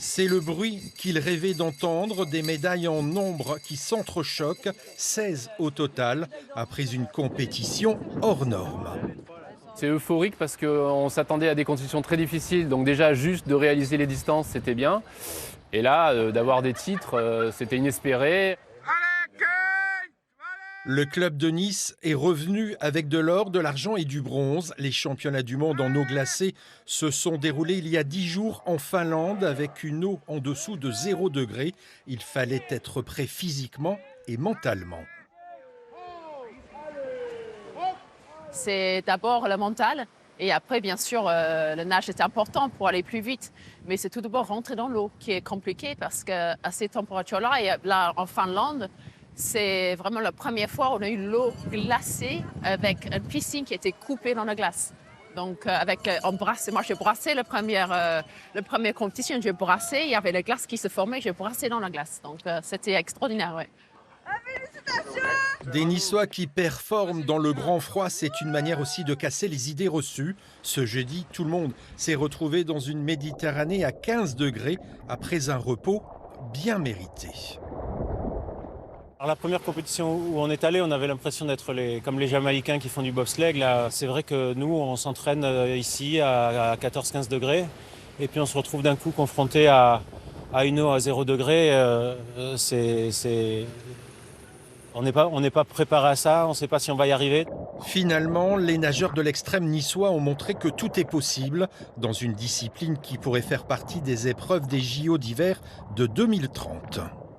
C'est le bruit qu'ils rêvaient d'entendre, des médailles en nombre qui s'entrechoquent, 16 au total, après une compétition hors norme. C'est euphorique parce qu'on s'attendait à des conditions très difficiles, donc déjà juste de réaliser les distances, c'était bien. Et là, d'avoir des titres, c'était inespéré. Le club de Nice est revenu avec de l'or, de l'argent et du bronze. Les championnats du monde en eau glacée se sont déroulés il y a 10 jours en Finlande avec une eau en dessous de 0 degré. Il fallait être prêt physiquement et mentalement. C'est d'abord le mental et après, bien sûr, le nage est important pour aller plus vite. Mais c'est tout d'abord rentrer dans l'eau qui est compliqué parce qu'à ces températures-là, et là en Finlande, c'est vraiment la première fois où on a eu l'eau glacée avec une piscine qui était coupée dans la glace. Donc, moi, j'ai brassé le premier compétition, j'ai brassé, il y avait la glace qui se formait, j'ai brassé dans la glace. Donc, c'était extraordinaire, ouais. Des Niçois qui performent dans le grand froid, c'est une manière aussi de casser les idées reçues. Ce jeudi, tout le monde s'est retrouvé dans une Méditerranée à 15 degrés après un repos bien mérité. Alors, la première compétition où on est allé, on avait l'impression d'être comme les Jamaïcains qui font du bobsleigh. Là, c'est vrai que nous, on s'entraîne ici à 14-15 degrés. Et puis on se retrouve d'un coup confronté à une eau à 0 degré. On n'est pas préparé à ça, on ne sait pas si on va y arriver. Finalement, les nageurs de l'extrême niçois ont montré que tout est possible dans une discipline qui pourrait faire partie des épreuves des JO d'hiver de 2030.